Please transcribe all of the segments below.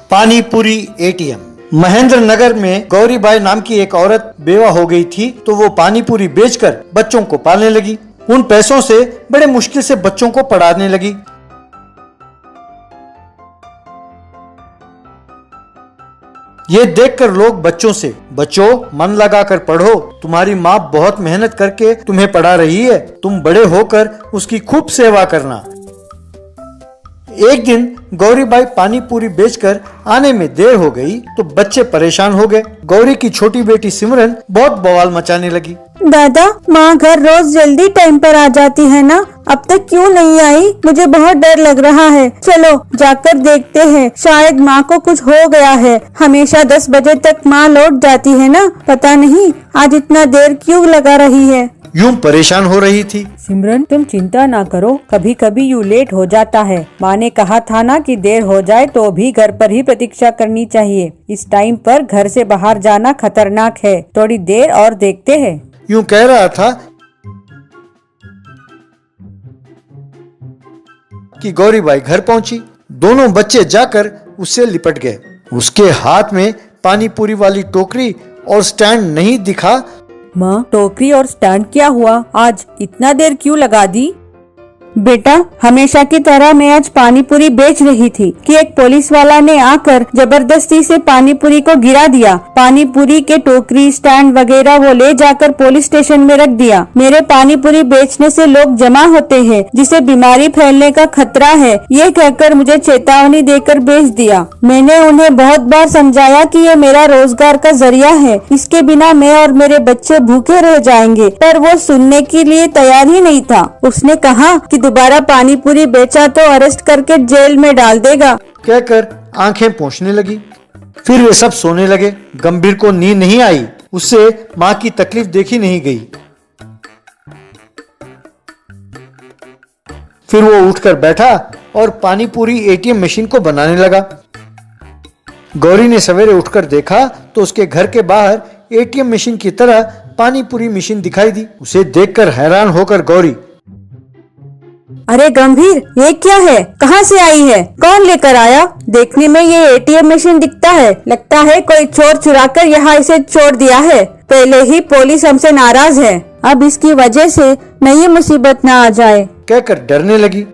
Panipuri ATM. Mahendra नगर में गौरीबाई नाम की एक औरत बेवा हो गई थी, तो वो पानीपुरी बेचकर बच्चों को पालने लगी। उन पैसों से बड़े मुश्किल से बच्चों को पढ़ाने लगी। ये देखकर लोग बच्चों से, बच्चों मन लगाकर पढ़ो, तुम्हारी माँ बहुत मेहनत करके तुम्हें पढ़ा रही है, तुम बड़े होकर उसकी खूब सेवा करना। एक दिन गौरीबाई पानीपुरी बेचकर आने में देर हो गई तो बच्चे परेशान हो गए। गौरी की छोटी बेटी सिमरन बहुत बवाल मचाने लगी। दादा, माँ घर रोज जल्दी टाइम पर आ जाती है ना, अब तक क्यों नहीं आई? मुझे बहुत डर लग रहा है। चलो जाकर देखते हैं, शायद माँ को कुछ हो गया है। हमेशा 10 बजे तक माँ लौट जाती है ना, पता नहीं आज इतना देर क्यों लगा रही है। यूं परेशान हो रही थी। सिमरन, तुम चिंता ना करो, कभी कभी यूं लेट हो जाता है। माँ ने कहा था ना कि देर हो जाए तो भी घर पर ही प्रतीक्षा करनी चाहिए। इस टाइम पर घर से बाहर जाना खतरनाक है। थोड़ी देर और देखते हैं। यूं कह रहा था कि गौरीबाई घर पहुंची। दोनों बच्चे जाकर उससे लिपट गए। उसके हाथ में पानीपुरी वाली टोकरी और स्टैंड नहीं दिखा। माँ, टोकरी और स्टैंड क्या हुआ? आज इतना देर क्यों लगा दी? बेटा, हमेशा की तरह मैं आज पानीपुरी बेच रही थी कि एक पुलिस वाला ने आकर जबरदस्ती से पानीपुरी को गिरा दिया। पानीपुरी के टोकरी, स्टैंड वगैरह वो ले जाकर पुलिस स्टेशन में रख दिया। मेरे पानीपुरी बेचने से लोग जमा होते हैं, जिसे बीमारी फैलने का खतरा है, ये कहकर मुझे चेतावनी देकर बेच दिया। मैंने उन्हें बहुत बार समझाया कि ये मेरा रोजगार का जरिया है, इसके बिना मैं और मेरे बच्चे भूखे रह जाएंगे, पर वो सुनने के लिए तैयार ही नहीं था। उसने कहा कि दोबारा पानीपुरी बेचा तो अरेस्ट करके जेल में डाल देगा। कहकर आंखें पोंछने लगी। फिर वे सब सोने लगे। गंभीर को नींद नहीं आई। उससे माँ की तकलीफ देखी नहीं गई। फिर वो उठकर बैठा और पानीपुरी एटीएम मशीन को बनाने लगा। गौरी ने सवेरे उठकर देखा तो उसके घर के बाहर एटीएम मशीन की तरह पानीपुरी मशीन दिखाई दी। उसे देखकर हैरान होकर गौरी, अरे गंभीर, ये क्या है? कहाँ से आई है? कौन लेकर आया? देखने में ये एटीएम मशीन दिखता है, लगता है कोई चोर चुराकर यहाँ इसे छोड़ दिया है। पहले ही पुलिस हमसे नाराज है, अब इसकी वजह से नई मुसीबत न आ जाए, कहकर डरने लगी।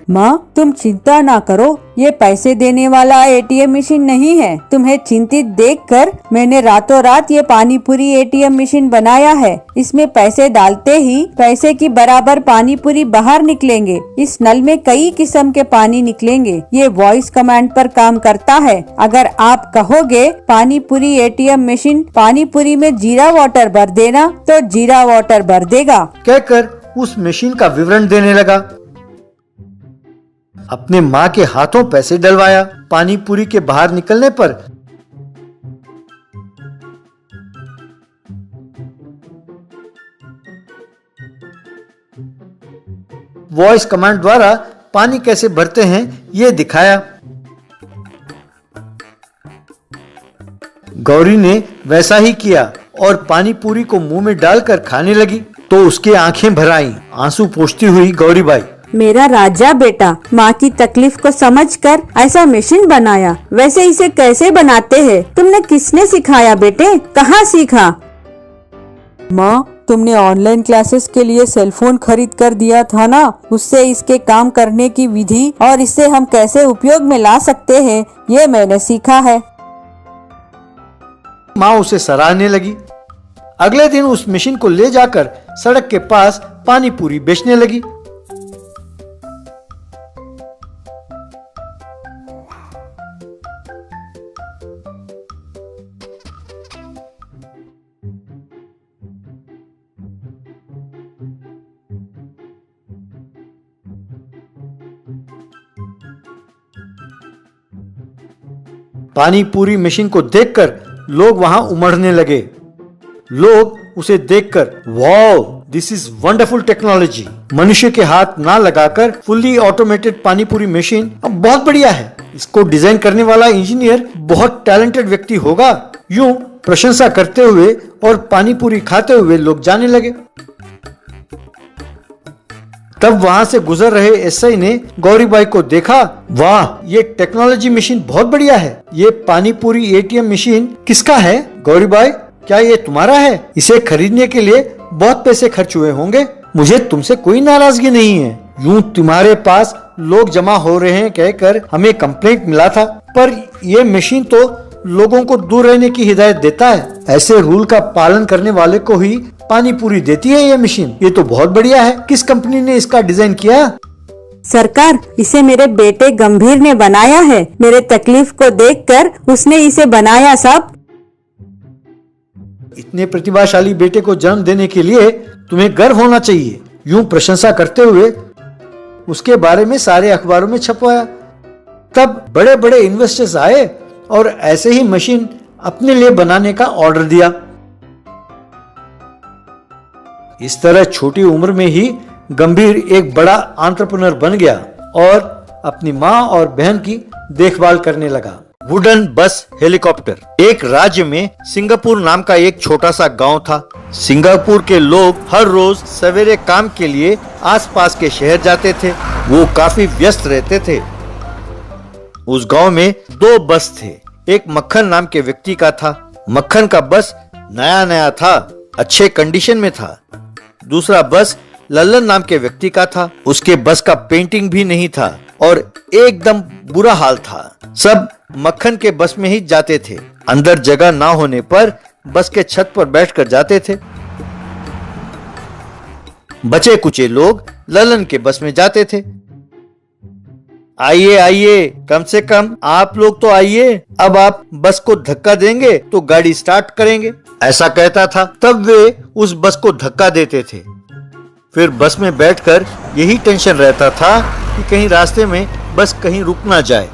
माँ, तुम चिंता ना करो, ये पैसे देने वाला एटीएम मशीन नहीं है। तुम्हें चिंतित देखकर मैंने रातों रात ये पानीपुरी एटीएम मशीन बनाया है। इसमें पैसे डालते ही पैसे की बराबर पानीपुरी बाहर निकलेंगे। इस नल में कई किस्म के पानी निकलेंगे। ये वॉइस कमांड पर काम करता है। अगर आप कहोगे पानीपुरी एटीएम मशीन पानीपुरी में जीरा वाटर भर देना तो जीरा वाटर भर देगा, कहकर उस मशीन का विवरण देने लगा। अपने माँ के हाथों पैसे डलवाया। पानीपुरी के बाहर निकलने पर वॉइस कमांड द्वारा पानी कैसे भरते हैं ये दिखाया। गौरी ने वैसा ही किया और पानीपुरी को मुंह में डालकर खाने लगी तो उसकी आंखें भर आईं। आंसू पोंछती हुई गौरीबाई, मेरा राजा बेटा, माँ की तकलीफ को समझकर ऐसा मशीन बनाया। वैसे इसे कैसे बनाते हैं? तुमने किसने सिखाया बेटे? कहाँ सीखा? माँ, तुमने ऑनलाइन क्लासेस के लिए सेलफोन खरीद कर दिया था ना, उससे इसके काम करने की विधि और इसे हम कैसे उपयोग में ला सकते हैं ये मैंने सीखा है। माँ उसे सराहने लगी। अगले दिन उस मशीन को ले जाकर सड़क के पास पानीपुरी बेचने लगी। पानीपुरी मशीन को देखकर लोग वहां उमड़ने लगे। लोग उसे देखकर, wow, this is wonderful technology. मनुष्य के हाथ ना लगाकर फुल्ली ऑटोमेटेड पानीपुरी मशीन अब बहुत बढ़िया है। इसको डिजाइन करने वाला इंजीनियर बहुत टैलेंटेड व्यक्ति होगा। यूं प्रशंसा करते हुए और पानीपुरी खाते हुए लोग जाने लगे। तब वहाँ से गुजर रहे एसआई ने गौरीबाई को देखा। वाह, ये टेक्नोलॉजी मशीन बहुत बढ़िया है। ये पानी पूरी एटीएम मशीन किसका है? गौरीबाई, क्या ये तुम्हारा है? इसे खरीदने के लिए बहुत पैसे खर्च हुए होंगे। मुझे तुमसे कोई नाराजगी नहीं है। यूं तुम्हारे पास लोग जमा हो रहे हैं कहकर हमें कंप्लेंट मिला था, पर ये मशीन तो लोगों को दूर रहने की हिदायत देता है। ऐसे रूल का पालन करने वाले को ही पानी पूरी देती है ये मशीन। ये तो बहुत बढ़िया है। किस कंपनी ने इसका डिजाइन किया? सरकार, इसे मेरे बेटे गंभीर ने बनाया है। मेरे तकलीफ को देखकर उसने इसे बनाया साहब। इतने प्रतिभाशाली बेटे को जन्म देने के लिए तुम्हें गर्व होना चाहिए। यूं प्रशंसा करते हुए उसके बारे में सारे अखबारों में छपवाया। तब बड़े बड़े इन्वेस्टर्स आए और ऐसे ही मशीन अपने लिए बनाने का ऑर्डर दिया। इस तरह छोटी उम्र में ही गंभीर एक बड़ा एंटरप्रेन्योर बन गया और अपनी माँ और बहन की देखभाल करने लगा। वुडन बस हेलीकॉप्टर। एक राज्य में सिंगापुर नाम का एक छोटा सा गांव था। सिंगापुर के लोग हर रोज सवेरे काम के लिए आसपास के शहर जाते थे। वो काफी व्यस्त रहते थे। उस गांव में 2 बस थे। एक मक्खन नाम के व्यक्ति का था। मक्खन का बस नया नया था, अच्छे कंडीशन में था। दूसरा बस लल्लन नाम के व्यक्ति का था। उसके बस का पेंटिंग भी नहीं था और एकदम बुरा हाल था। सब मक्खन के बस में ही जाते थे। अंदर जगह ना होने पर बस के छत पर बैठकर जाते थे। बचे कुचे लोग लल्लन के बस में जाते थे। आइए आइए, कम से कम आप लोग तो आइए। अब आप बस को धक्का देंगे तो गाड़ी स्टार्ट करेंगे, ऐसा कहता था। तब वे उस बस को धक्का देते थे। फिर बस में बैठकर यही टेंशन रहता था कि कहीं रास्ते में बस कहीं रुक ना जाए।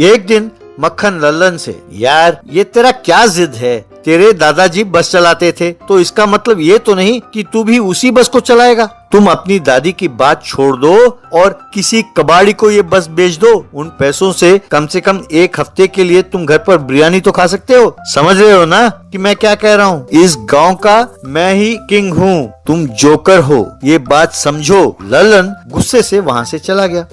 एक दिन मक्खन लल्लन से, यार ये तेरा क्या जिद है? तेरे दादाजी बस चलाते थे तो इसका मतलब ये तो नहीं कि तू भी उसी बस को चलाएगा। तुम अपनी दादी की बात छोड़ दो और किसी कबाड़ी को ये बस बेच दो। उन पैसों से कम 1 हफ्ते के लिए तुम घर पर बिरयानी तो खा सकते हो। समझ रहे हो ना कि मैं क्या कह रहा हूँ? इस गांव का मैं ही किंग हूँ, तुम जोकर हो, ये बात समझो। लल्लन गुस्से से वहाँ से चला गया।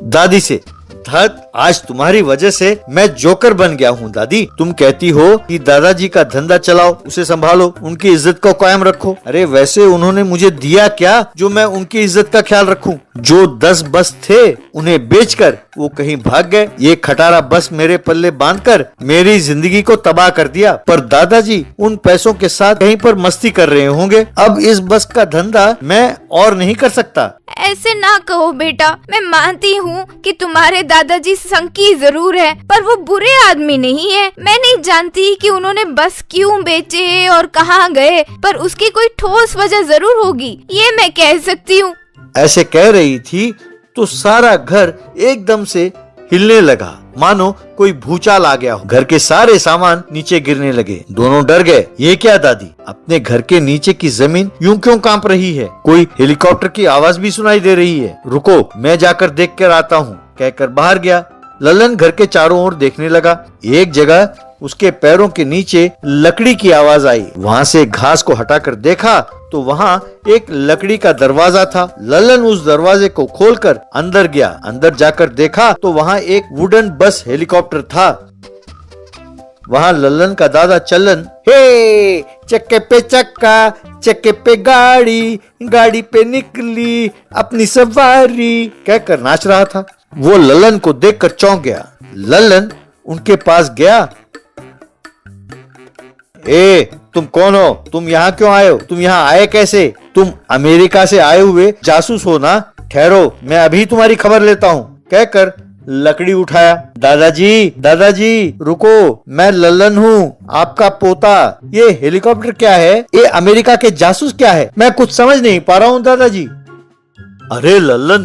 दादी से, धत, आज तुम्हारी वजह से मैं जोकर बन गया हूँ। दादी, तुम कहती हो कि दादाजी का धंधा चलाओ, उसे संभालो, उनकी इज्जत को कायम रखो। अरे वैसे उन्होंने मुझे दिया क्या जो मैं उनकी इज्जत का ख्याल रखूं? जो 10 बस थे उन्हें बेचकर वो कहीं भाग गए। ये खटारा बस मेरे पल्ले बांधकर मेरी जिंदगी को तबाह कर दिया। पर दादाजी उन पैसों के साथ कहीं पर मस्ती कर रहे होंगे। अब इस बस का धंधा मैं और नहीं कर सकता। ऐसे ना कहो बेटा, मैं मानती हूँ कि तुम्हारे दादाजी संकी जरूर है, पर वो बुरे आदमी नहीं है। मैं नहीं जानती कि उन्होंने बस क्यों बेचे और कहाँ गए, पर उसकी कोई ठोस वजह जरूर होगी, ये मैं कह सकती हूँ। ऐसे कह रही थी तो सारा घर एकदम से हिलने लगा, मानो कोई भूचाल आ गया हो। घर के सारे सामान नीचे गिरने लगे। दोनों डर गए। ये क्या दादी, अपने घर के नीचे की जमीन यूं क्यों कांप रही है? कोई हेलीकॉप्टर की आवाज भी सुनाई दे रही है। रुको, मैं जाकर देख कर आता हूँ, कहकर बाहर गया। लल्लन घर के चारों ओर देखने लगा। एक जगह उसके पैरों के नीचे लकड़ी की आवाज आई। वहाँ से घास को हटाकर देखा तो वहाँ एक लकड़ी का दरवाजा था। लल्लन उस दरवाजे को खोलकर अंदर गया। अंदर जाकर देखा तो वहाँ एक वुडन बस हेलीकॉप्टर था। वहाँ लल्लन का दादा चलन, हे चक्के पे चक्का, चक्के पे गाड़ी, गाड़ी पे निकली अपनी सवारी, कहकर नाच रहा था। वो लल्लन को देखकर चौंक गया। लल्लन उनके पास गया। ए, तुम कौन हो? तुम यहाँ क्यों आए हो? तुम यहाँ आए कैसे? तुम अमेरिका से आए हुए जासूस हो ना? ठहरो, मैं अभी तुम्हारी खबर लेता हूँ, कहकर लकड़ी उठाया। दादाजी, दादाजी रुको, मैं लल्लन हूँ, आपका पोता। ये हेलीकॉप्टर क्या है? ये अमेरिका के जासूस क्या है? मैं कुछ समझ नहीं पा रहा हूँ दादाजी। अरे लल्लन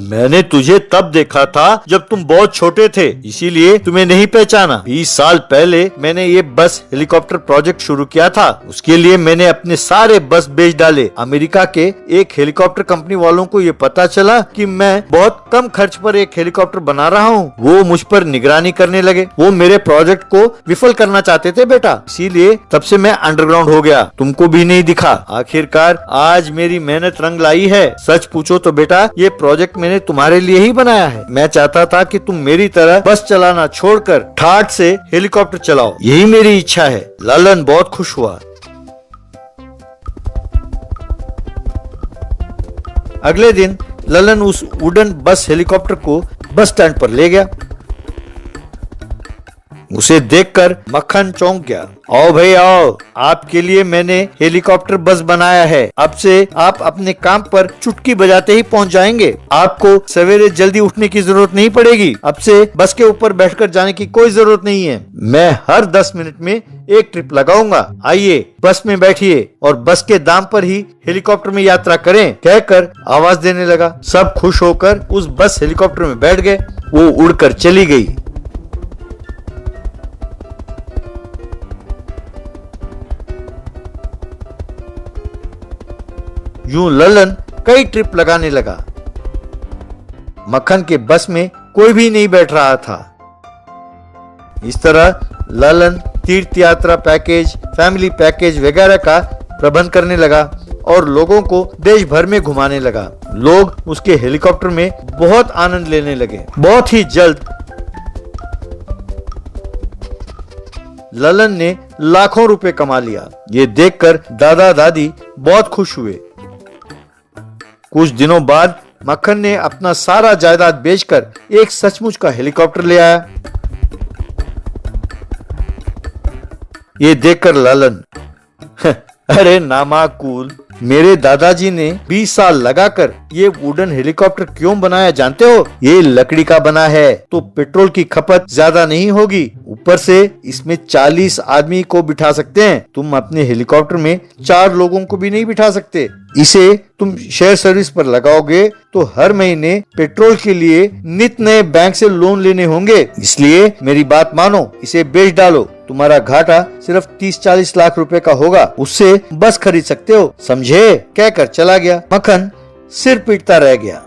मैंने तुझे तब देखा था जब तुम बहुत छोटे थे, इसीलिए तुम्हें नहीं पहचाना। 20 साल पहले मैंने ये बस हेलीकॉप्टर प्रोजेक्ट शुरू किया था। उसके लिए मैंने अपने सारे बस बेच डाले। अमेरिका के एक हेलीकॉप्टर कंपनी वालों को ये पता चला कि मैं बहुत कम खर्च पर एक हेलीकॉप्टर बना रहा हूँ। वो मुझ पर निगरानी करने लगे। वो मेरे प्रोजेक्ट को विफल करना चाहते थे बेटा, इसीलिए तब से मैं अंडरग्राउंड हो गया, तुमको भी नहीं दिखा। आखिरकार आज मेरी मेहनत रंग लाई है। सच पूछो तो बेटा, ये प्रोजेक्ट मैंने तुम्हारे लिए ही बनाया है। मैं चाहता था कि तुम मेरी तरह बस चलाना छोड़कर ठाठ से हेलीकॉप्टर चलाओ, यही मेरी इच्छा है। ललन बहुत खुश हुआ। अगले दिन ललन उस वुडन बस हेलीकॉप्टर को बस स्टैंड पर ले गया। उसे देखकर मक्खन चौंक गया। आओ भाई आओ, आपके लिए मैंने हेलीकॉप्टर बस बनाया है। अब से आप अपने काम पर चुटकी बजाते ही पहुंच जाएंगे। आपको सवेरे जल्दी उठने की जरूरत नहीं पड़ेगी। अब से बस के ऊपर बैठकर जाने की कोई जरूरत नहीं है। मैं हर 10 मिनट में एक ट्रिप लगाऊंगा। आइए बस में बैठिए और बस के दाम पर ही हेलीकॉप्टर में यात्रा करें, कहकर आवाज देने लगा। सब खुश होकर उस बस हेलीकॉप्टर में बैठ गए। वो उड़कर चली गई। यूं ललन कई ट्रिप लगाने लगा। मक्खन के बस में कोई भी नहीं बैठ रहा था। इस तरह ललन तीर्थ यात्रा पैकेज, फैमिली पैकेज वगैरह का प्रबंध करने लगा और लोगों को देश भर में घुमाने लगा। लोग उसके हेलीकॉप्टर में बहुत आनंद लेने लगे। बहुत ही जल्द ललन ने लाखों रुपए कमा लिया। ये देखकर दादा दादी बहुत खुश हुए। कुछ दिनों बाद मक्खन ने अपना सारा जायदाद बेचकर एक सचमुच का हेलीकॉप्टर ले आया। ये देखकर ललन अरे नामाकूल, मेरे दादाजी ने 20 साल लगाकर ये वुडन हेलीकॉप्टर क्यों बनाया जानते हो? ये लकड़ी का बना है तो पेट्रोल की खपत ज्यादा नहीं होगी। ऊपर से इसमें 40 आदमी को बिठा सकते हैं। तुम अपने हेलीकॉप्टर में 4 लोगों को भी नहीं बिठा सकते। इसे तुम शेयर सर्विस पर लगाओगे तो हर महीने पेट्रोल के लिए नित नए बैंक से लोन लेने होंगे। इसलिए मेरी बात मानो, इसे बेच डालो। तुम्हारा घाटा सिर्फ 30-40 लाख रुपए का होगा। उससे बस खरीद सकते हो, समझे? कहकर चला गया। मक्खन सिर पीटता रह गया।